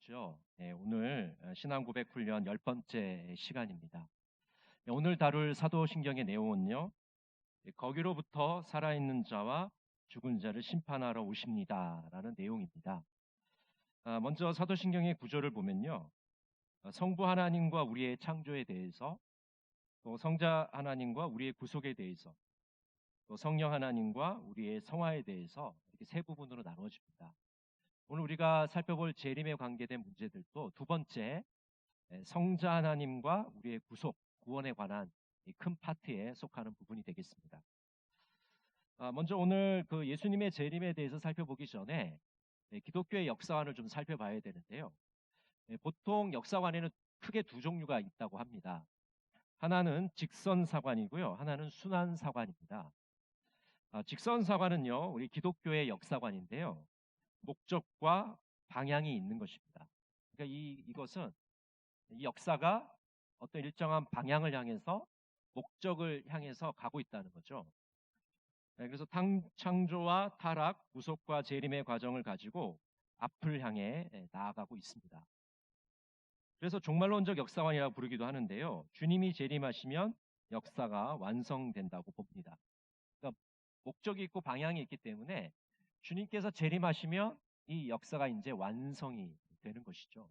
그렇죠. 네, 오늘 신앙 고백 훈련 10번째 시간입니다. 네, 오늘 다룰 사도신경의 내용은요. 거기로부터 살아있는 자와 죽은 자를 심판하러 오십니다라는 내용입니다. 먼저 사도신경의 구조를 보면요. 성부 하나님과 우리의 창조에 대해서, 또 성자 하나님과 우리의 구속에 대해서, 또 성령 하나님과 우리의 성화에 대해서 이렇게 세 부분으로 나누어집니다. 오늘 우리가 살펴볼 재림에 관계된 문제들도 두 번째, 성자 하나님과 우리의 구속, 구원에 관한 이 큰 파트에 속하는 부분이 되겠습니다. 먼저 오늘 그 예수님의 재림에 대해서 살펴보기 전에 기독교의 역사관을 좀 살펴봐야 되는데요. 보통 역사관에는 크게 두 종류가 있다고 합니다. 하나는 직선사관이고요. 하나는 순환사관입니다. 직선사관은요, 우리 기독교의 역사관인데요. 목적과 방향이 있는 것입니다. 그러니까 이것은 이 역사가 어떤 일정한 방향을 향해서 목적을 향해서 가고 있다는 거죠. 그래서 창조와 타락, 구속과 재림의 과정을 가지고 앞을 향해 나아가고 있습니다. 그래서 종말론적 역사관이라고 부르기도 하는데요. 주님이 재림하시면 역사가 완성된다고 봅니다. 그러니까 목적이 있고 방향이 있기 때문에 주님께서 재림하시면 이 역사가 이제 완성이 되는 것이죠.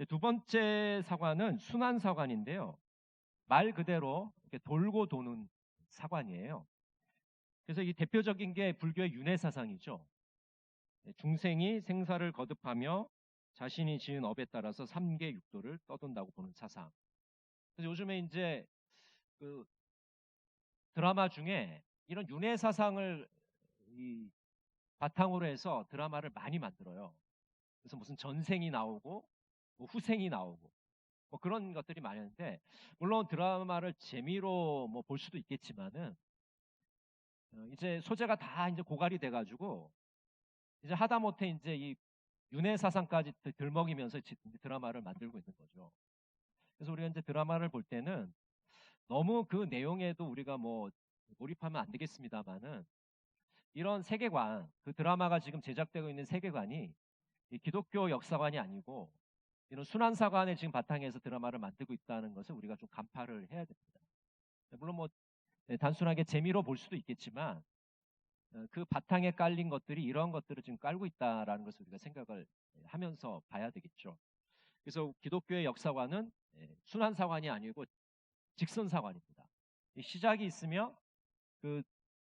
두 번째 사관은 순환사관인데요. 말 그대로 이렇게 돌고 도는 사관이에요. 그래서 이 대표적인 게 불교의 윤회사상이죠. 중생이 생사를 거듭하며 자신이 지은 업에 따라서 삼계 육도를 떠돈다고 보는 사상. 그래서 요즘에 이제 그 드라마 중에 이런 윤회사상을 이 바탕으로 해서 드라마를 많이 만들어요. 그래서 무슨 전생이 나오고 뭐 후생이 나오고 뭐 그런 것들이 많은데, 물론 드라마를 재미로 뭐 볼 수도 있겠지만은 이제 소재가 다 이제 고갈이 돼가지고 이제 하다못해 이제 이 윤회 사상까지 들먹이면서 드라마를 만들고 있는 거죠. 그래서 우리가 이제 드라마를 볼 때는 너무 그 내용에도 우리가 뭐 몰입하면 안 되겠습니다만은, 이런 세계관, 그 드라마가 지금 제작되고 있는 세계관이 이 기독교 역사관이 아니고 이런 순환사관을 지금 바탕에서 드라마를 만들고 있다는 것을 우리가 좀 간파를 해야 됩니다. 물론 뭐 단순하게 재미로 볼 수도 있겠지만 그 바탕에 깔린 것들이 이런 것들을 지금 깔고 있다라는 것을 우리가 생각을 하면서 봐야 되겠죠. 그래서 기독교의 역사관은 순환사관이 아니고 직선사관입니다. 시작이 있으며 그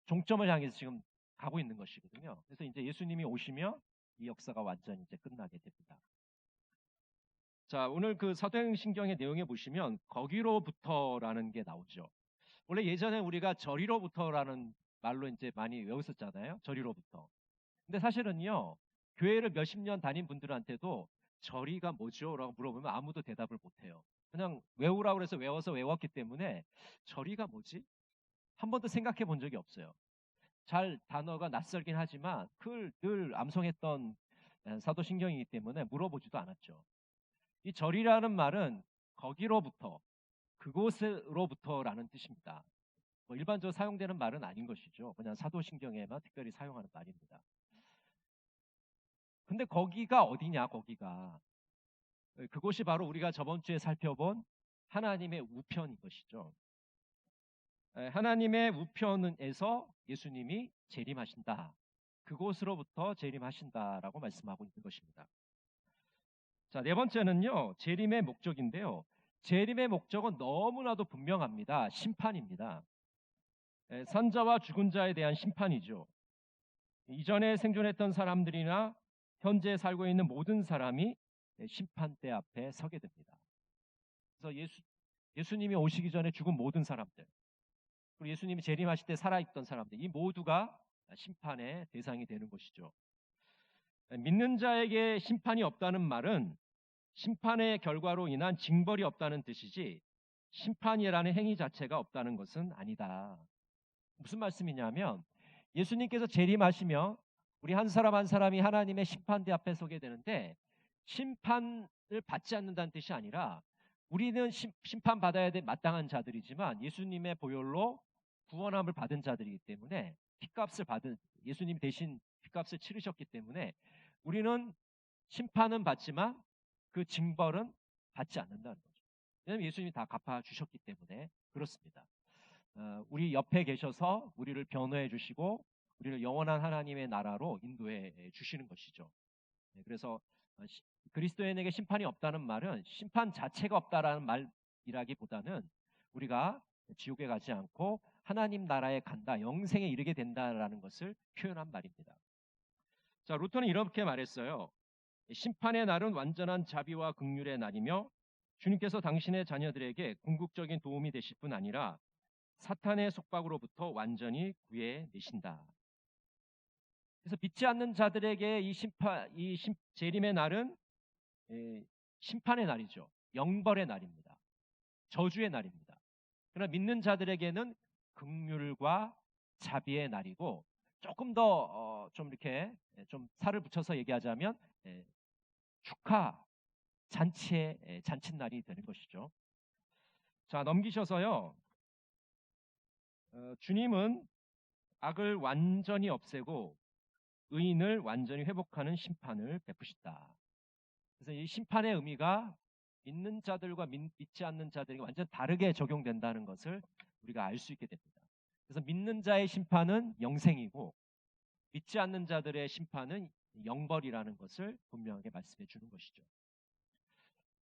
종점을 향해서 지금 가고 있는 것이거든요. 그래서 이제 예수님이 오시며 이 역사가 완전히 이제 끝나게 됩니다. 자, 오늘 그 사도행신경의 내용에 보시면 거기로부터라는 게 나오죠. 원래 예전에 우리가 저리로부터라는 말로 이제 많이 외웠었잖아요. 저리로부터. 근데 사실은요, 교회를 몇십 년 다닌 분들한테도 저리가 뭐죠? 라고 물어보면 아무도 대답을 못해요. 그냥 외우라고 해서 외워서 외웠기 때문에 저리가 뭐지? 한 번도 생각해 본 적이 없어요. 잘 단어가 낯설긴 하지만 그걸 늘 암송했던 사도신경이기 때문에 물어보지도 않았죠. 이 절이라는 말은 거기로부터, 그곳으로부터라는 뜻입니다. 뭐 일반적으로 사용되는 말은 아닌 것이죠. 그냥 사도신경에만 특별히 사용하는 말입니다. 근데 거기가 어디냐, 거기가. 그곳이 바로 우리가 저번 주에 살펴본 하나님의 우편인 것이죠. 하나님의 우편에서 예수님이 재림하신다. 그곳으로부터 재림하신다라고 말씀하고 있는 것입니다. 자, 네 번째는요, 재림의 목적인데요. 재림의 목적은 너무나도 분명합니다. 심판입니다. 산자와 죽은 자에 대한 심판이죠. 이전에 생존했던 사람들이나 현재 살고 있는 모든 사람이 심판대 앞에 서게 됩니다. 그래서 예수님이 오시기 전에 죽은 모든 사람들, 그리고 예수님이 재림하실 때 살아있던 사람들, 이 모두가 심판의 대상이 되는 것이죠. 믿는 자에게 심판이 없다는 말은 심판의 결과로 인한 징벌이 없다는 뜻이지 심판이라는 행위 자체가 없다는 것은 아니다. 무슨 말씀이냐면, 예수님께서 재림하시며 우리 한 사람 한 사람이 하나님의 심판대 앞에 서게 되는데, 심판을 받지 않는다는 뜻이 아니라 우리는 심판받아야 될 마땅한 자들이지만 예수님의 보혈로 구원함을 받은 자들이기 때문에, 예수님 대신 핏값을 치르셨기 때문에 우리는 심판은 받지만 그 징벌은 받지 않는다는 거죠. 왜냐하면 예수님이 다 갚아주셨기 때문에 그렇습니다. 우리 옆에 계셔서 우리를 변호해 주시고 우리를 영원한 하나님의 나라로 인도해 주시는 것이죠. 그래서 그리스도인에게 심판이 없다는 말은 심판 자체가 없다라는 말이라기보다는 우리가 지옥에 가지 않고 하나님 나라에 간다, 영생에 이르게 된다라는 것을 표현한 말입니다. 자, 루터는 이렇게 말했어요. 심판의 날은 완전한 자비와 긍휼의 날이며 주님께서 당신의 자녀들에게 궁극적인 도움이 되실 뿐 아니라 사탄의 속박으로부터 완전히 구해내신다. 그래서 믿지 않는 자들에게 재림의 날은 심판의 날이죠. 영벌의 날입니다. 저주의 날입니다. 그러나 믿는 자들에게는 긍휼과 자비의 날이고 조금 더 좀 이렇게 좀 살을 붙여서 얘기하자면 축하 잔치의 잔칫날이 되는 것이죠. 자, 넘기셔서요. 주님은 악을 완전히 없애고 의인을 완전히 회복하는 심판을 베푸신다. 그래서 이 심판의 의미가 믿는 자들과 믿지 않는 자들에게 완전 다르게 적용된다는 것을 우리가 알 수 있게 됩니다. 그래서 믿는 자의 심판은 영생이고 믿지 않는 자들의 심판은 영벌이라는 것을 분명하게 말씀해 주는 것이죠.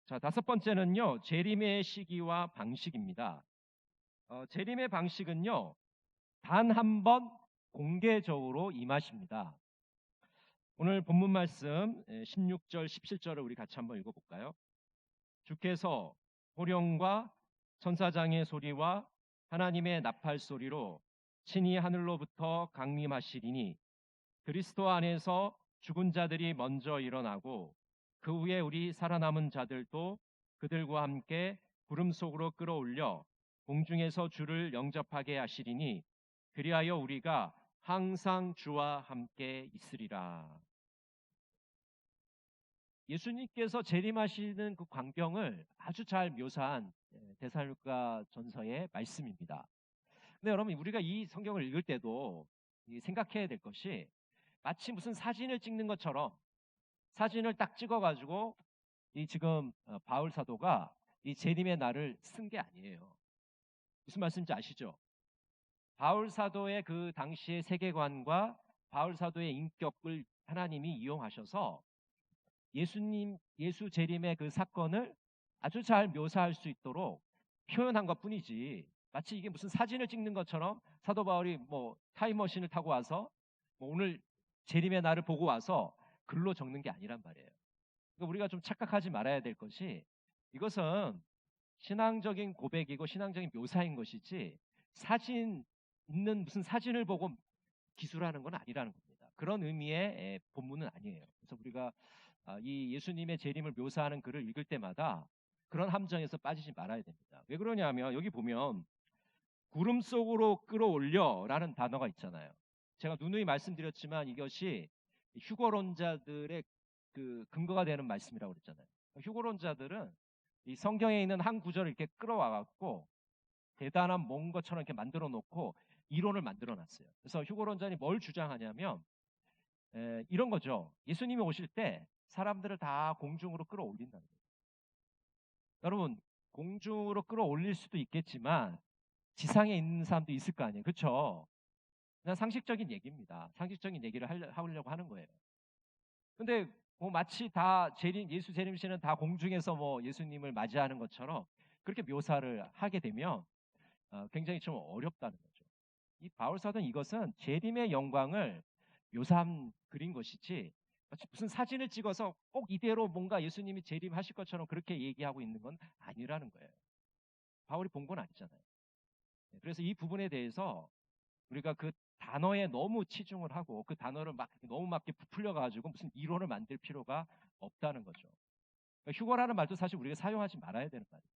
자, 다섯 번째는요, 재림의 시기와 방식입니다. 재림의 방식은요, 단 한 번 공개적으로 임하십니다. 오늘 본문 말씀 16절, 17절을 우리 같이 한번 읽어볼까요? 주께서 호령과 천사장의 소리와 하나님의 나팔 소리로 친히 하늘로부터 강림하시리니 그리스도 안에서 죽은 자들이 먼저 일어나고 그 후에 우리 살아남은 자들도 그들과 함께 구름 속으로 끌어올려 공중에서 주를 영접하게 하시리니 그리하여 우리가 항상 주와 함께 있으리라. 예수님께서 재림하시는 그 광경을 아주 잘 묘사한 데살로니가 전서의 말씀입니다. 근데 여러분, 우리가 이 성경을 읽을 때도 생각해야 될 것이 마치 무슨 사진을 찍는 것처럼 사진을 딱 찍어가지고 이 지금 바울 사도가 이 재림의 날을 쓴 게 아니에요. 무슨 말씀인지 아시죠? 바울 사도의 그 당시의 세계관과 바울 사도의 인격을 하나님이 이용하셔서 예수 재림의 그 사건을 아주 잘 묘사할 수 있도록 표현한 것 뿐이지, 마치 이게 무슨 사진을 찍는 것처럼 사도 바울이 뭐 타임머신을 타고 와서 뭐 오늘 재림의 날을 보고 와서 글로 적는 게 아니란 말이에요. 그러니까 우리가 좀 착각하지 말아야 될 것이, 이것은 신앙적인 고백이고 신앙적인 묘사인 것이지 사진 있는 무슨 사진을 보고 기술하는 건 아니라는 겁니다. 그런 의미의 본문은 아니에요. 그래서 우리가 이 예수님의 재림을 묘사하는 글을 읽을 때마다 그런 함정에서 빠지지 말아야 됩니다. 왜 그러냐면 여기 보면 구름 속으로 끌어올려라는 단어가 있잖아요. 제가 누누이 말씀드렸지만 이것이 휴거론자들의 그 근거가 되는 말씀이라고 그랬잖아요. 휴거론자들은 이 성경에 있는 한 구절을 이렇게 끌어와 갖고 대단한 뭔 것처럼 이렇게 만들어 놓고 이론을 만들어 놨어요. 그래서 휴거론자들이 뭘 주장하냐면 이런 거죠. 예수님이 오실 때 사람들을 다 공중으로 끌어올린다는 거예요. 여러분, 공중으로 끌어올릴 수도 있겠지만 지상에 있는 사람도 있을 거 아니에요. 그렇죠? 그냥 상식적인 얘기입니다. 상식적인 얘기를 하려고 하는 거예요. 근데 뭐 마치 다 예수 재림시는 다 공중에서 뭐 예수님을 맞이하는 것처럼 그렇게 묘사를 하게 되면 굉장히 좀 어렵다는 거죠. 이 바울 사도는 이것은 재림의 영광을 묘사한 글인 것이지 무슨 사진을 찍어서 꼭 이대로 뭔가 예수님이 재림하실 것처럼 그렇게 얘기하고 있는 건 아니라는 거예요. 바울이 본 건 아니잖아요. 그래서 이 부분에 대해서 우리가 그 단어에 너무 치중을 하고 그 단어를 막 너무 막 부풀려 가지고 무슨 이론을 만들 필요가 없다는 거죠. 그러니까 휴거라는 말도 사실 우리가 사용하지 말아야 되는 말이에요.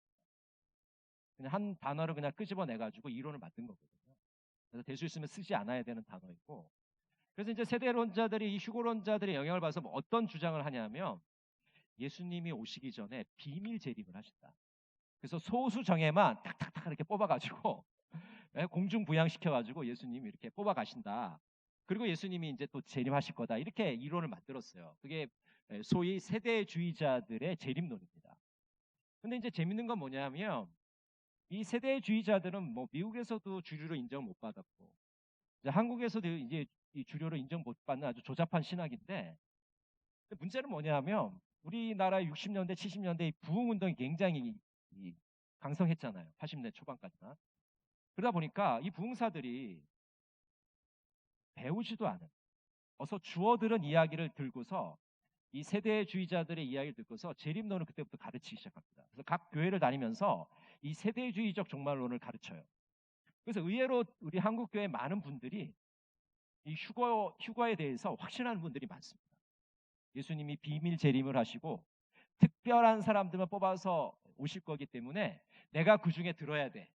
그냥 한 단어를 그냥 끄집어내 가지고 이론을 만든 거거든요. 그래서 될 수 있으면 쓰지 않아야 되는 단어이고, 그래서 이제 세대론자들이 이 휴거론자들의 영향을 받아서 뭐 어떤 주장을 하냐면 예수님이 오시기 전에 비밀 재림을 하신다. 그래서 소수 정예만 탁탁탁 이렇게 뽑아가지고 공중 부양시켜가지고 예수님이 이렇게 뽑아가신다. 그리고 예수님이 이제 또 재림하실 거다. 이렇게 이론을 만들었어요. 그게 소위 세대주의자들의 재림론입니다. 근데 이제 재밌는 건 뭐냐면 이 세대주의자들은 뭐 미국에서도 주류로 인정 못 받았고 이제 한국에서도 이제 이 주류로 인정 못 받는 아주 조잡한 신학인데 문제는 뭐냐면 우리나라 60년대, 70년대 이 부흥운동이 굉장히 강성했잖아요. 80년대 초반까지만. 그러다 보니까 이 부흥사들이 배우지도 않은 어서 주워들은 이야기를 들고서 이 세대주의자들의 이야기를 듣고서 재림론을 그때부터 가르치기 시작합니다. 그래서 각 교회를 다니면서 이 세대주의적 종말론을 가르쳐요. 그래서 의외로 우리 한국 교회 많은 분들이 이 휴거에 대해서 확신하는 분들이 많습니다. 예수님이 비밀 재림을 하시고 특별한 사람들만 뽑아서 오실 거기 때문에 내가 그 중에 들어야 돼.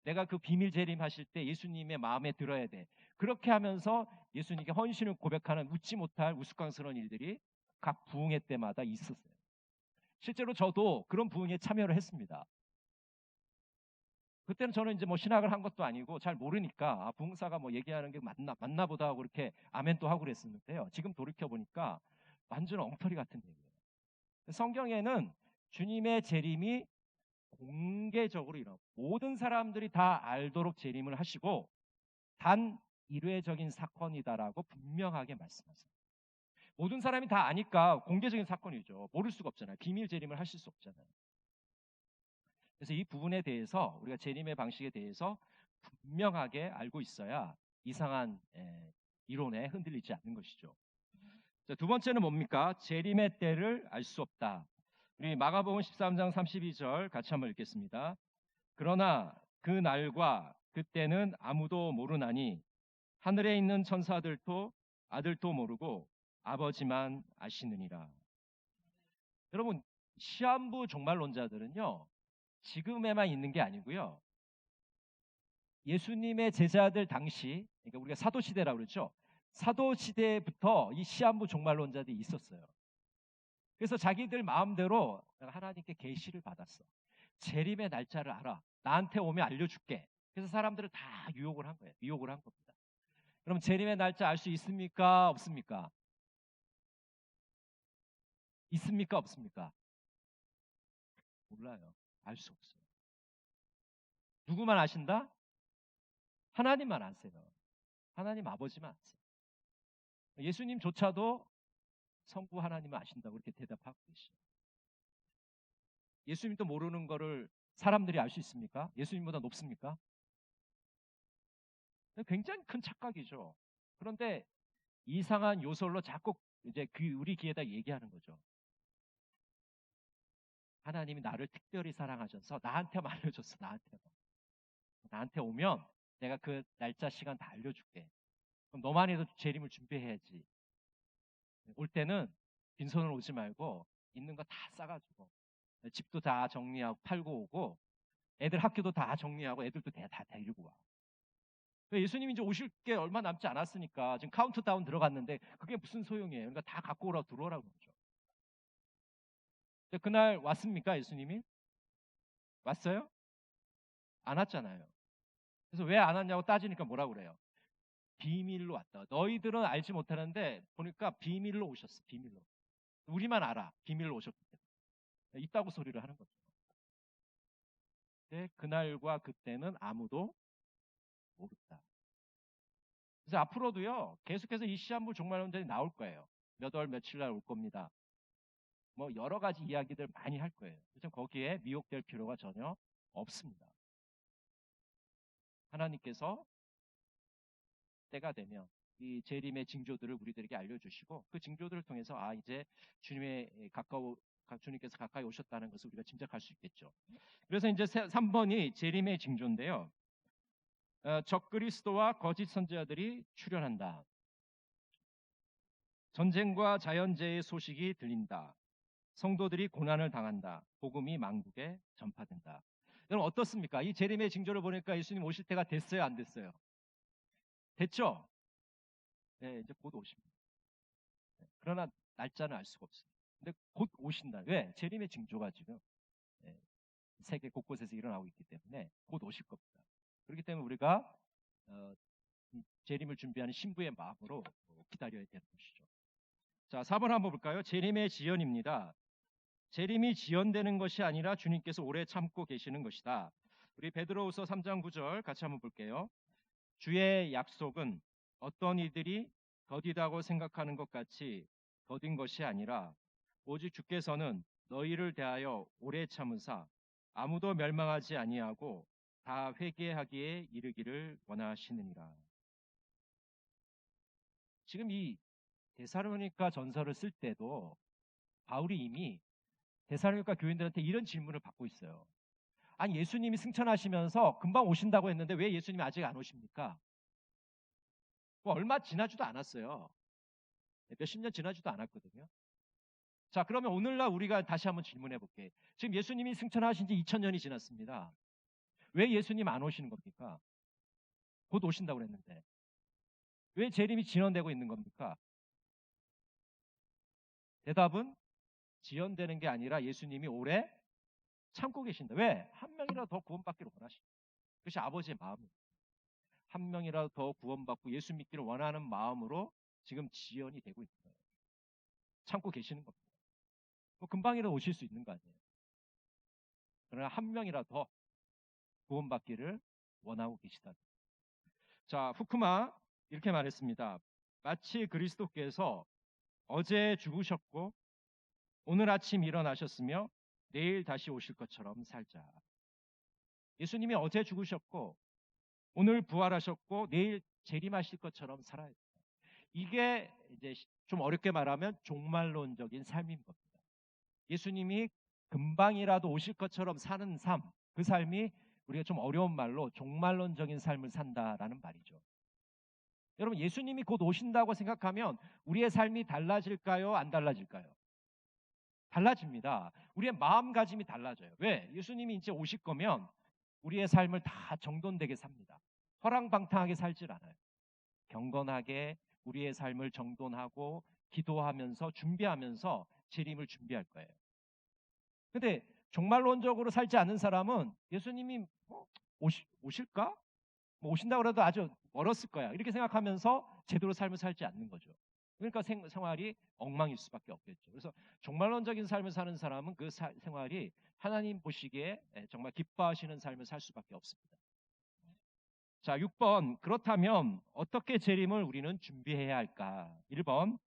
내가 그 비밀 재림하실 때 예수님의 마음에 들어야 돼. 그렇게 하면서 예수님께 헌신을 고백하는 웃지 못할 우스꽝스러운 일들이 각 부흥회 때마다 있었어요. 실제로 저도 그런 부흥회에 참여를 했습니다. 그때는 저는 이제 뭐 신학을 한 것도 아니고 잘 모르니까 부흥사가 뭐 얘기하는 게 맞나 보다 하고 이렇게 아멘도 하고 그랬었는데요. 지금 돌이켜 보니까 완전 엉터리 같은 얘기예요. 성경에는 주님의 재림이 공개적으로 일어나고 모든 사람들이 다 알도록 재림을 하시고 단 일회적인 사건이다라고 분명하게 말씀하세요. 모든 사람이 다 아니까 공개적인 사건이죠. 모를 수가 없잖아요. 비밀 재림을 하실 수 없잖아요. 그래서 이 부분에 대해서 우리가 재림의 방식에 대해서 분명하게 알고 있어야 이상한 이론에 흔들리지 않는 것이죠. 자, 두 번째는 뭡니까? 재림의 때를 알 수 없다. 우리 마가복음 13장 32절 같이 한번 읽겠습니다. 그러나 그 날과 그때는 아무도 모르나니 하늘에 있는 천사들도 아들도 모르고 아버지만 아시느니라. 여러분, 시한부 종말론자들은요, 지금에만 있는 게 아니고요. 예수님의 제자들 당시, 그러니까 우리가 사도시대라고 그러죠. 사도시대부터 이 시한부 종말론자들이 있었어요. 그래서 자기들 마음대로 하나님께 계시를 받았어. 재림의 날짜를 알아. 나한테 오면 알려줄게. 그래서 사람들을 다 유혹을 한 거예요. 유혹을 한 겁니다. 그럼 재림의 날짜 알 수 있습니까? 없습니까? 있습니까? 없습니까? 몰라요. 알 수 없어요. 누구만 아신다? 하나님만 아세요. 하나님 아버지만 아세요. 예수님조차도 성부 하나님을 아신다고 이렇게 대답하고 계시죠. 예수님도 모르는 거를 사람들이 알 수 있습니까? 예수님보다 높습니까? 굉장히 큰 착각이죠. 그런데 이상한 요설로 자꾸 이제 우리 귀에다 얘기하는 거죠. 하나님이 나를 특별히 사랑하셔서 나한테만 알려줬어. 나한테 오면 내가 그 날짜 시간 다 알려줄게. 그럼 너만 해도 재림을 준비해야지. 올 때는 빈손으로 오지 말고 있는 거 다 싸가지고 집도 다 정리하고 팔고 오고 애들 학교도 다 정리하고 애들도 다 데리고 와. 예수님이 이제 오실 게 얼마 남지 않았으니까 지금 카운트다운 들어갔는데 그게 무슨 소용이에요. 그러니까 다 갖고 오라고 들어오라고 그러죠. 그날 왔습니까? 예수님이? 왔어요? 안 왔잖아요. 그래서 왜 안 왔냐고 따지니까 뭐라고 그래요? 비밀로 왔다. 너희들은 알지 못하는데 보니까 비밀로 오셨어. 비밀로. 우리만 알아. 비밀로 오셨기 때문에. 있다고 소리를 하는 거죠. 근데 그날과 그때는 아무도 모른다. 그래서 앞으로도요. 계속해서 이 시한부 종말론자들이 나올 거예요. 몇 월 며칠 날 올 겁니다. 뭐 여러 가지 이야기들 많이 할 거예요. 그래서 거기에 미혹될 필요가 전혀 없습니다. 하나님께서 때가 되면 이 재림의 징조들을 우리들에게 알려주시고 그 징조들을 통해서 이제 주님께서 가까이 오셨다는 것을 우리가 짐작할 수 있겠죠. 그래서 이제 3번이 재림의 징조인데요. 적그리스도와 거짓 선지자들이 출현한다. 전쟁과 자연재해의 소식이 들린다. 성도들이 고난을 당한다. 복음이 만국에 전파된다. 여러분 어떻습니까? 이 재림의 징조를 보니까 예수님 오실 때가 됐어요? 안 됐어요? 됐죠? 네, 이제 곧 오십니다. 그러나 날짜는 알 수가 없어요. 근데 곧 오신다. 왜? 재림의 징조가 지금 세계 곳곳에서 일어나고 있기 때문에 곧 오실 겁니다. 그렇기 때문에 우리가 재림을 준비하는 신부의 마음으로 기다려야 되는 것이죠. 자, 4번 한번 볼까요? 재림의 지연입니다. 재림이 지연되는 것이 아니라 주님께서 오래 참고 계시는 것이다. 우리 베드로후서 3장 9절 같이 한번 볼게요. 주의 약속은 어떤 이들이 더디다고 생각하는 것 같이 더딘 것이 아니라 오직 주께서는 너희를 대하여 오래 참으사 아무도 멸망하지 아니하고 다 회개하기에 이르기를 원하시느니라. 지금 이 데살로니가 전서를 쓸 때도 바울이 이미 데살로니가 교인들한테 이런 질문을 받고 있어요. 아니, 예수님이 승천하시면서 금방 오신다고 했는데 왜 예수님이 아직 안 오십니까? 뭐 얼마 지나지도 않았어요. 몇십 년 지나지도 않았거든요. 자, 그러면 오늘날 우리가 다시 한번 질문해 볼게요. 지금 예수님이 승천하신 지 2000년이 지났습니다. 왜 예수님 안 오시는 겁니까? 곧 오신다고 그랬는데. 왜 재림이 지연되고 있는 겁니까? 대답은 지연되는 게 아니라 예수님이 오래 참고 계신다. 왜? 한 명이라도 더 구원받기를 원하십니다. 그것이 아버지의 마음입니다. 한 명이라도 더 구원받고 예수 믿기를 원하는 마음으로 지금 지연이 되고 있는 거예요. 참고 계시는 겁니다. 뭐 금방이라도 오실 수 있는 거 아니에요. 그러나 한 명이라도 더 구원받기를 원하고 계시다. 자, 후쿠마 이렇게 말했습니다. 마치 그리스도께서 어제 죽으셨고 오늘 아침 일어나셨으며 내일 다시 오실 것처럼 살자. 예수님이 어제 죽으셨고 오늘 부활하셨고 내일 재림하실 것처럼 살아야 돼요. 이게 이제 좀 어렵게 말하면 종말론적인 삶인 겁니다. 예수님이 금방이라도 오실 것처럼 사는 삶, 그 삶이 우리가 좀 어려운 말로 종말론적인 삶을 산다라는 말이죠. 여러분, 예수님이 곧 오신다고 생각하면 우리의 삶이 달라질까요? 안 달라질까요? 달라집니다. 우리의 마음가짐이 달라져요. 왜? 예수님이 이제 오실 거면 우리의 삶을 다 정돈되게 삽니다. 허랑방탕하게 살질 않아요. 경건하게 우리의 삶을 정돈하고 기도하면서 준비하면서 재림을 준비할 거예요. 근데 종말론적으로 살지 않는 사람은 예수님이 오실까? 뭐 오신다고 해도 아주 멀었을 거야. 이렇게 생각하면서 제대로 삶을 살지 않는 거죠. 그러니까 생활이 엉망일 수밖에 없겠죠. 그래서 종말론적인 삶을 사는 사람은 그 생활이 하나님 보시기에 정말 기뻐하시는 삶을 살 수밖에 없습니다. 자, 6번. 그렇다면 어떻게 재림을 우리는 준비해야 할까? 1번.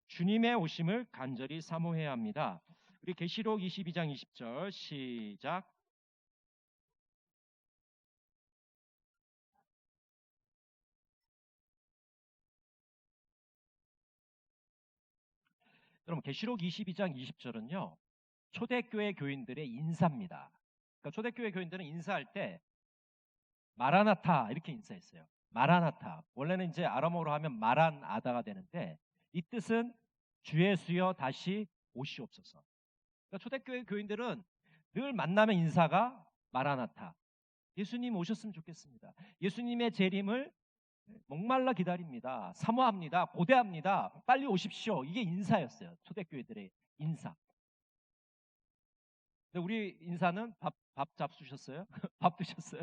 주님의 오심을 간절히 사모해야 합니다. 우리 계시록 22장 20절 시작. 여러분, 계시록 22장 20절은요. 초대교회 교인들의 인사입니다. 그러니까 초대교회 교인들은 인사할 때 마라나타 이렇게 인사했어요. 마라나타. 원래는 이제 아람어로 하면 마란아다가 되는데 이 뜻은 주 예수여 다시 오시옵소서. 그러니까 초대교회 교인들은 늘 만나면 인사가 마라나타. 예수님 오셨으면 좋겠습니다. 예수님의 재림을 목말라 기다립니다. 사모합니다. 고대합니다. 빨리 오십시오. 이게 인사였어요. 초대교회들의 인사. 근데 우리 인사는 밥 잡수셨어요? 밥 드셨어요?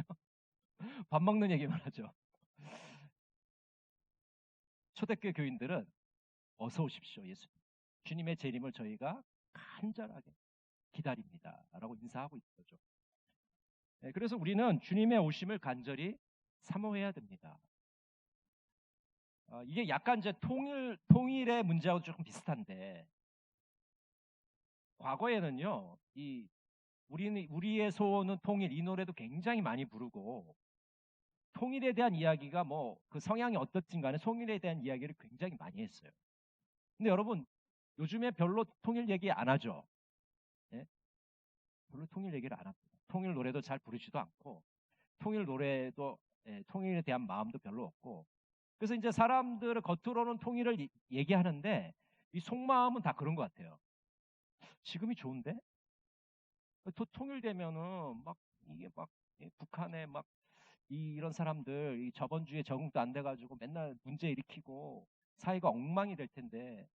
밥 먹는 얘기만 하죠. 초대교회 교인들은 어서 오십시오. 예수님. 주님의 재림을 저희가 간절하게 기다립니다. 라고 인사하고 있는 거죠. 네, 그래서 우리는 주님의 오심을 간절히 사모해야 됩니다. 이게 약간 이제 통일의 문제하고 조금 비슷한데, 과거에는요, 우리의 소원은 통일, 이 노래도 굉장히 많이 부르고, 통일에 대한 이야기가 뭐 그 성향이 어떻든 간에 통일에 대한 이야기를 굉장히 많이 했어요. 근데 여러분, 요즘에 별로 통일 얘기 안 하죠. 네? 별로 통일 얘기를 안 합니다. 통일 노래도 잘 부르지도 않고, 통일 노래도 통일에 대한 마음도 별로 없고, 그래서 이제 사람들은 겉으로는 통일을 얘기하는데 이 속마음은 다 그런 것 같아요. 지금이 좋은데? 또 통일되면은 막 이게 막 북한에 막 이런 사람들 저번 주에 적응도 안 돼가지고 맨날 문제 일으키고 사회가 엉망이 될 텐데,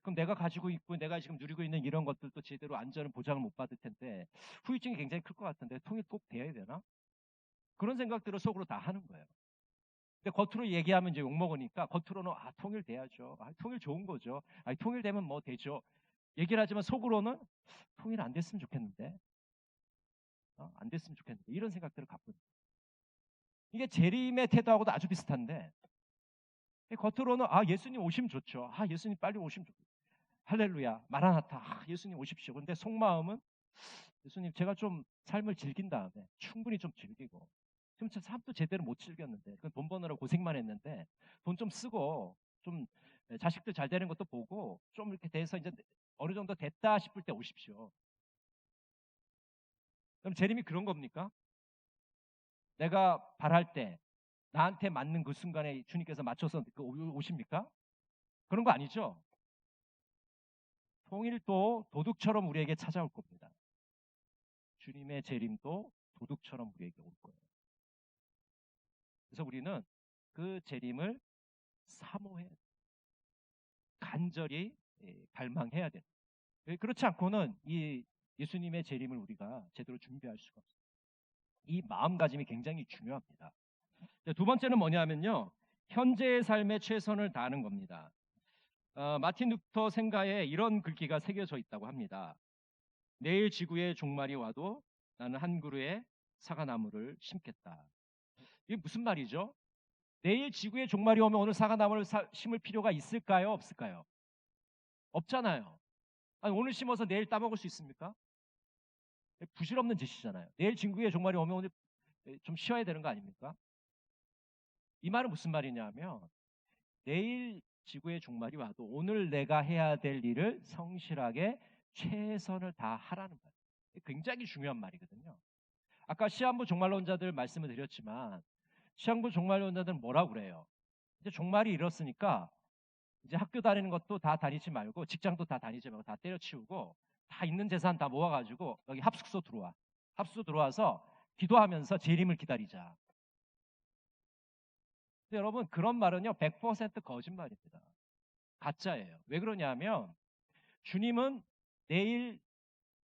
그럼 내가 가지고 있고 내가 지금 누리고 있는 이런 것들도 제대로 안전을 보장을 못 받을 텐데 후유증이 굉장히 클 것 같은데 통일 꼭 돼야 되나? 그런 생각들을 속으로 다 하는 거예요. 근데 겉으로 얘기하면 이제 욕먹으니까 겉으로는 통일돼야죠. 통일 좋은 거죠. 통일되면 뭐 되죠. 얘기를 하지만 속으로는 통일 안 됐으면 좋겠는데. 안 됐으면 좋겠는데. 이런 생각들을 갖고 있는 거예요. 이게 재림의 태도하고도 아주 비슷한데 겉으로는 예수님 오시면 좋죠. 예수님 빨리 오시면 좋겠어요. 할렐루야, 마라나타, 예수님 오십시오. 근데 속마음은 예수님 제가 좀 삶을 즐긴 다음에 충분히 좀 즐기고 지금 삶도 제대로 못 즐겼는데 돈 버느라 고생만 했는데 돈 좀 쓰고 좀 자식들 잘 되는 것도 보고 좀 이렇게 돼서 이제 어느 정도 됐다 싶을 때 오십시오. 그럼 재림이 그런 겁니까? 내가 바랄 때 나한테 맞는 그 순간에 주님께서 맞춰서 오십니까? 그런 거 아니죠. 통일도 도둑처럼 우리에게 찾아올 겁니다. 주님의 재림도 도둑처럼 우리에게 올 거예요. 그래서 우리는 그 재림을 사모해 간절히 갈망해야 돼요. 그렇지 않고는 이 예수님의 재림을 우리가 제대로 준비할 수가 없어요. 이 마음가짐이 굉장히 중요합니다. 두 번째는 뭐냐면요, 현재의 삶에 최선을 다하는 겁니다. 마틴 루터 생가에 이런 글귀가 새겨져 있다고 합니다. 내일 지구의 종말이 와도 나는 한 그루의 사과나무를 심겠다. 이게 무슨 말이죠? 내일 지구의 종말이 오면 오늘 사과나무를 심을 필요가 있을까요? 없을까요? 없잖아요. 오늘 심어서 내일 따먹을 수 있습니까? 부질없는 짓이잖아요. 내일 지구의 종말이 오면 오늘 좀 쉬어야 되는 거 아닙니까? 이 말은 무슨 말이냐면 내일 지구의 종말이 와도 오늘 내가 해야 될 일을 성실하게 최선을 다하라는 말이에요. 굉장히 중요한 말이거든요. 아까 시한부 종말론자들 말씀을 드렸지만 시한부 종말론자들은 뭐라고 그래요? 이제 종말이 이렇으니까 이제 학교 다니는 것도 다 다니지 말고 직장도 다 다니지 말고 다 때려치우고 다 있는 재산 다 모아가지고 여기 합숙소 들어와. 합숙소 들어와서 기도하면서 재림을 기다리자. 근데 여러분 그런 말은요 100% 거짓말입니다. 가짜예요. 왜 그러냐면 주님은 내일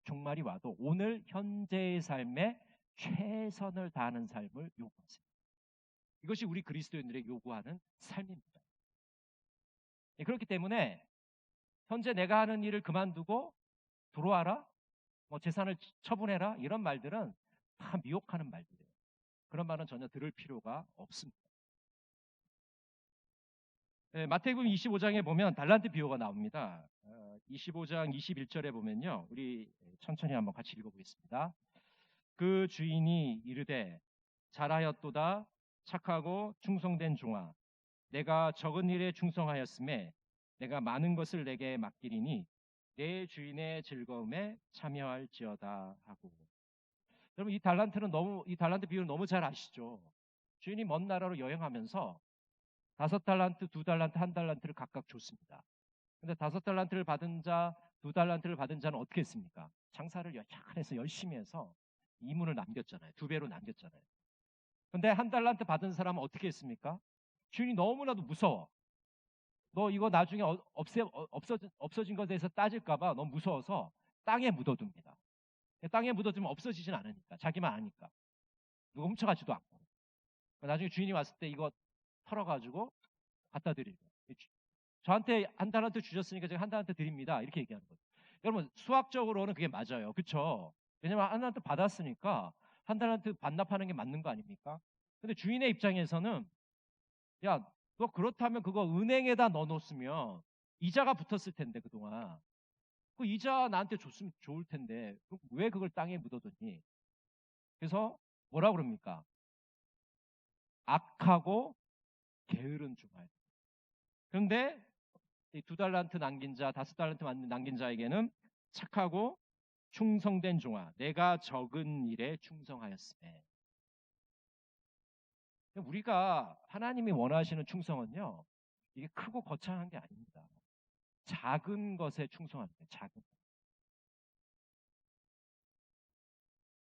종말이 와도 오늘 현재의 삶에 최선을 다하는 삶을 요구하세요. 이것이 우리 그리스도인들에게 요구하는 삶입니다. 그렇기 때문에 현재 내가 하는 일을 그만두고 들어와라, 재산을 처분해라 이런 말들은 다 미혹하는 말들이에요. 그런 말은 전혀 들을 필요가 없습니다. 마태복음 25장에 보면 달란트 비유가 나옵니다. 25장 21절에 보면요, 우리 천천히 한번 같이 읽어보겠습니다. 그 주인이 이르되 잘하였도다 착하고 충성된 종아, 내가 적은 일에 충성하였음에 내가 많은 것을 내게 맡기리니 내 주인의 즐거움에 참여할지어다 하고. 여러분 이 달란트 비유를 너무 잘 아시죠? 주인이 먼 나라로 여행하면서 5달란트, 2달란트, 1달란트를 각각 줬습니다. 근데 5달란트를 받은 자, 2달란트를 받은 자는 어떻게 했습니까? 장사를 잘해서 열심히 해서 이문을 남겼잖아요. 2배로 남겼잖아요. 근데 1달란트 받은 사람은 어떻게 했습니까? 주인이 너무나도 무서워. 너 이거 나중에 없어진 것에 대해서 따질까봐 너무 무서워서 땅에 묻어둡니다. 땅에 묻어두면 없어지진 않으니까. 자기만 아니까. 누가 훔쳐가지도 않고. 나중에 주인이 왔을 때 이거 털어가지고 갖다 드리고. 저한테 1달란트 주셨으니까 제가 1달란트 드립니다. 이렇게 얘기하는 거죠. 여러분 수학적으로는 그게 맞아요. 그렇죠? 왜냐면 1달란트 받았으니까 1달란트 반납하는 게 맞는 거 아닙니까? 근데 주인의 입장에서는 야, 너 그렇다면 그거 은행에다 넣어놓으면 이자가 붙었을 텐데 그동안 그 이자 나한테 줬으면 좋을 텐데 왜 그걸 땅에 묻어뒀니? 그래서 뭐라 그럽니까? 악하고 게으른 종아. 그런데 이 2달란트 남긴 자, 5달란트 남긴 자에게는 착하고 충성된 종아, 내가 적은 일에 충성하였으며. 우리가 하나님이 원하시는 충성은요, 이게 크고 거창한 게 아닙니다. 작은 것에 충성하는 거예요. 작은 것.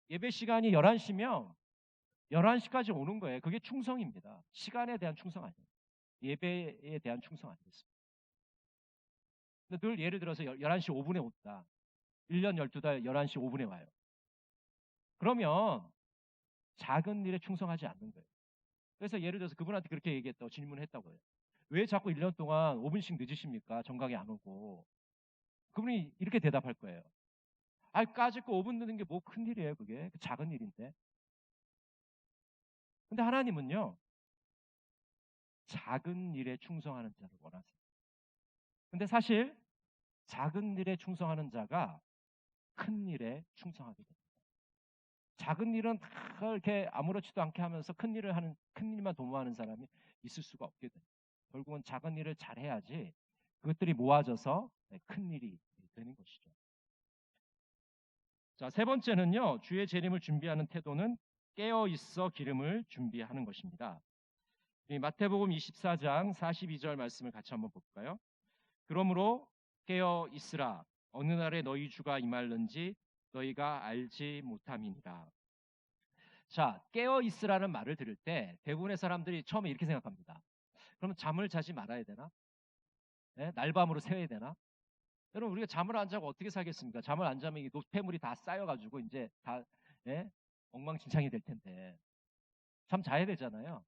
예배 시간이 11시면 11시까지 오는 거예요. 그게 충성입니다. 시간에 대한 충성 아니에요. 예배에 대한 충성 아니겠습니까? 근데 늘 예를 들어서 11시 5분에 온다. 1년 12달 11시 5분에 와요. 그러면 작은 일에 충성하지 않는 거예요. 그래서 예를 들어서 그분한테 그렇게 얘기했다고 질문을 했다고요. 왜 자꾸 1년 동안 5분씩 늦으십니까? 정각이 안 오고. 그분이 이렇게 대답할 거예요. 아, 까짓거 5분 늦는 게 뭐 큰일이에요, 그게. 작은 일인데. 근데 하나님은요, 작은 일에 충성하는 자를 원하세요. 근데 사실 작은 일에 충성하는 자가 큰 일에 충성하게 됩니다. 작은 일은 다 이렇게 아무렇지도 않게 하면서 큰 일만 도모하는 사람이 있을 수가 없게 돼요. 결국은 작은 일을 잘 해야지 그것들이 모아져서 큰 일이 되는 것이죠. 자, 세 번째는요, 주의 재림을 준비하는 태도는 깨어 있어 기름을 준비하는 것입니다. 이 마태복음 24장 42절 말씀을 같이 한번 볼까요? 그러므로 깨어 있으라. 어느 날에 너희 주가 임할는지 너희가 알지 못함이니라. 자, 깨어 있으라는 말을 들을 때 대부분의 사람들이 처음에 이렇게 생각합니다. 그러면 잠을 자지 말아야 되나? 네? 날밤으로 새야 되나? 여러분, 우리가 잠을 안 자고 어떻게 살겠습니까? 잠을 안 자면 이 노폐물이 다 쌓여가지고 이제 다 예? 엉망진창이 될 텐데 잠 자야 되잖아요.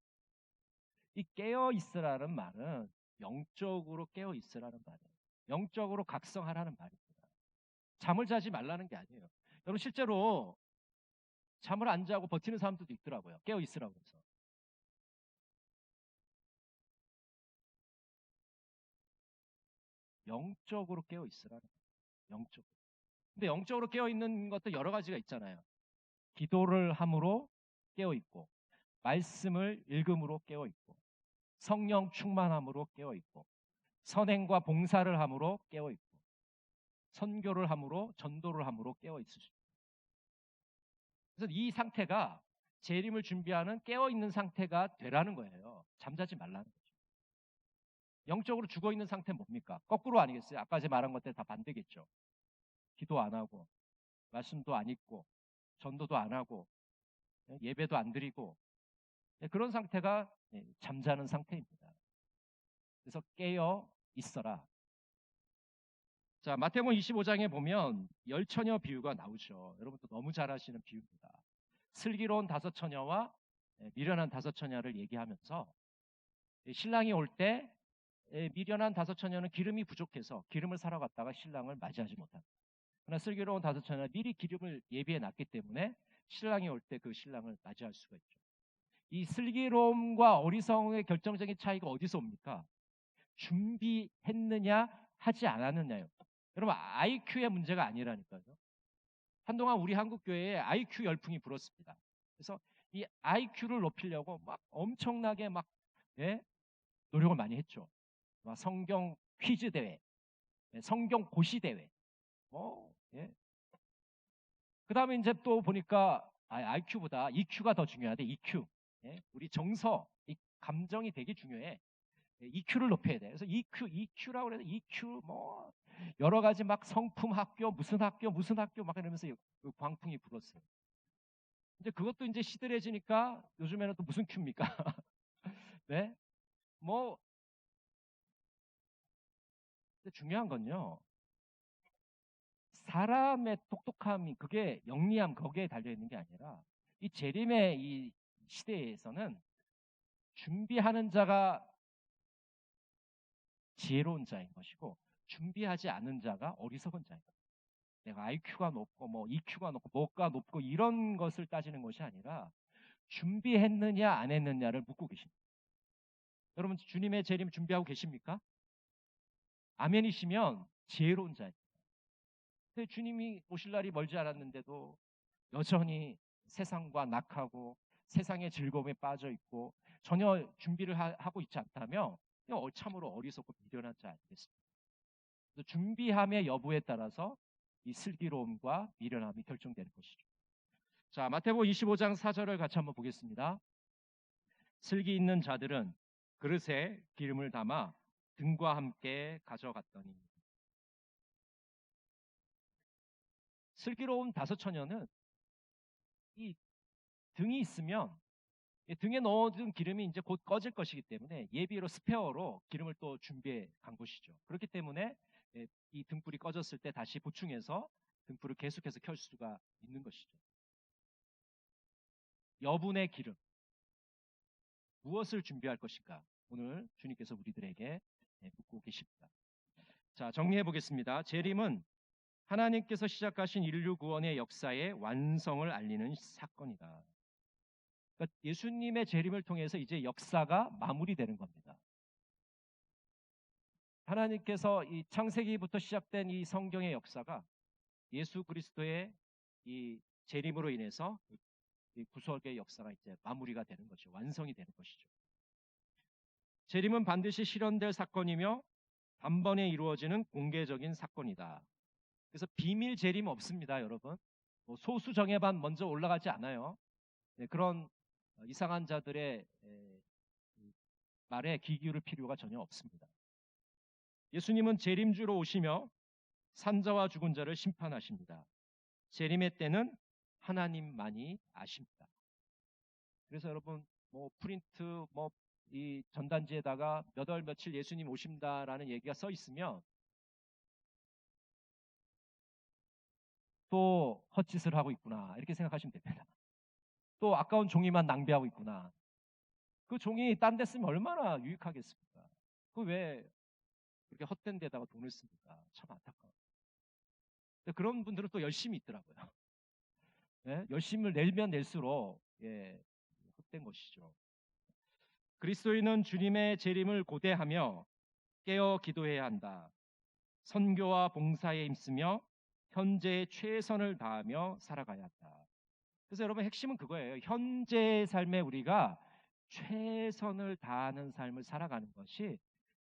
이 깨어 있으라는 말은 영적으로 깨어 있으라는 말이에요. 영적으로 각성하라는 말입니다. 잠을 자지 말라는 게 아니에요. 여러분, 실제로 잠을 안 자고 버티는 사람들도 있더라고요. 깨어 있으라고 해서. 영적으로 깨어 있으라는 거예요. 영적으로. 근데 영적으로 깨어 있는 것도 여러 가지가 있잖아요. 기도를 함으로 깨어 있고, 말씀을 읽음으로 깨어 있고, 성령 충만함으로 깨어 있고, 선행과 봉사를 함으로 깨어 있고, 선교를 함으로, 전도를 함으로 깨어 있을 수 있어요. 그래서 이 상태가 재림을 준비하는 깨어 있는 상태가 되라는 거예요. 잠자지 말라는 거죠. 영적으로 죽어 있는 상태는 뭡니까? 거꾸로 아니겠어요? 아까 제가 말한 것들 다 반대겠죠. 기도 안 하고, 말씀도 안 읽고, 전도도 안 하고, 예배도 안 드리고, 그런 상태가 잠자는 상태입니다. 그래서 깨어 있어라. 자, 마태복음 25장에 보면 열처녀 비유가 나오죠. 여러분도 너무 잘 아시는 비유입니다. 슬기로운 5처녀와 미련한 5처녀를 얘기하면서 신랑이 올 때 미련한 5처녀는 기름이 부족해서 기름을 사러 갔다가 신랑을 맞이하지 못합니다. 그러나 슬기로운 5처녀는 미리 기름을 예비해 놨기 때문에 신랑이 올 때 그 신랑을 맞이할 수가 있죠. 이 슬기로움과 어리석음의 결정적인 차이가 어디서 옵니까? 준비했느냐 하지 않았느냐요. 여러분, IQ의 문제가 아니라니까요. 한동안 우리 한국 교회에 IQ 열풍이 불었습니다. 그래서 이 IQ를 높이려고 막 엄청나게 막 노력을 많이 했죠. 막 성경 퀴즈 대회, 성경 고시 대회. 그다음에 이제 또 보니까 IQ보다 EQ가 더 중요하대. EQ. 우리 정서, 이 감정이 되게 중요해. EQ를 높여야 돼. 그래서 EQ라고 그래서 EQ 뭐 여러 가지 막 성품 학교, 무슨 학교 막 이러면서 광풍이 불었어요. 이제 그것도 이제 시들해지니까 요즘에는 또 무슨 Q입니까? 네? 뭐 중요한 건요. 사람의 똑똑함이 그게 영리함 거기에 달려 있는 게 아니라 이 재림의 이 시대에서는 준비하는 자가 지혜로운 자인 것이고 준비하지 않은 자가 어리석은 자인 것입니다. 내가 IQ가 높고 뭐 EQ가 높고 뭐가 높고 이런 것을 따지는 것이 아니라 준비했느냐 안 했느냐를 묻고 계십니다. 여러분, 주님의 재림 준비하고 계십니까? 아멘이시면 지혜로운 자입니다. 근데 주님이 오실 날이 멀지 않았는데도 여전히 세상과 낙하고 세상의 즐거움에 빠져 있고 전혀 준비를 하고 있지 않다면 참으로 어리석고 미련한 자 아니겠습니까? 준비함의 여부에 따라서 이 슬기로움과 미련함이 결정되는 것이죠. 자, 마태복음 25장 4절을 같이 한번 보겠습니다. 슬기 있는 자들은 그릇에 기름을 담아 등과 함께 가져갔더니. 슬기로운 5처녀는 이 등이 있으면 등에 넣어둔 기름이 이제 곧 꺼질 것이기 때문에 예비로 스페어로 기름을 또 준비해 간 것이죠. 그렇기 때문에 이 등불이 꺼졌을 때 다시 보충해서 등불을 계속해서 켤 수가 있는 것이죠. 여분의 기름. 무엇을 준비할 것인가? 오늘 주님께서 우리들에게 묻고 계십니다. 자, 정리해 보겠습니다. 재림은 하나님께서 시작하신 인류 구원의 역사의 완성을 알리는 사건이다. 그러니까 예수님의 재림을 통해서 이제 역사가 마무리되는 겁니다. 하나님께서 이 창세기부터 시작된 이 성경의 역사가 예수 그리스도의 이 재림으로 인해서 이 구속의 역사가 이제 마무리가 되는 것이죠. 완성이 되는 것이죠. 재림은 반드시 실현될 사건이며 단번에 이루어지는 공개적인 사건이다. 그래서 비밀 재림 없습니다, 여러분. 뭐 소수 정예반 먼저 올라가지 않아요. 네, 그런 이상한 자들의 말에 귀 기울일 필요가 전혀 없습니다. 예수님은 재림주로 오시며 산자와 죽은 자를 심판하십니다. 재림의 때는 하나님만이 아십니다. 그래서 여러분 뭐 프린트 뭐 이 전단지에다가 몇 월 며칠 예수님 오신다라는 얘기가 써 있으면 또 헛짓을 하고 있구나 이렇게 생각하시면 됩니다. 또 아까운 종이만 낭비하고 있구나. 그 종이 딴 데 쓰면 얼마나 유익하겠습니까? 그 왜 그렇게 헛된 데다가 돈을 씁니까? 참 안타까워. 그런 분들은 또 열심히 있더라고요. 예? 열심을 내면 낼수록 헛된 것이죠. 그리스도인은 주님의 재림을 고대하며 깨어 기도해야 한다. 선교와 봉사에 힘쓰며 현재의 최선을 다하며 살아가야 한다. 그래서 여러분 핵심은 그거예요. 현재의 삶에 우리가 최선을 다하는 삶을 살아가는 것이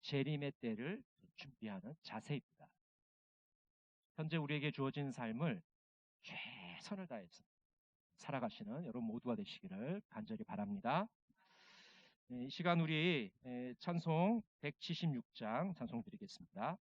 재림의 때를 준비하는 자세입니다. 현재 우리에게 주어진 삶을 최선을 다해서 살아가시는 여러분 모두가 되시기를 간절히 바랍니다. 이 시간 우리 찬송 176장 찬송 드리겠습니다.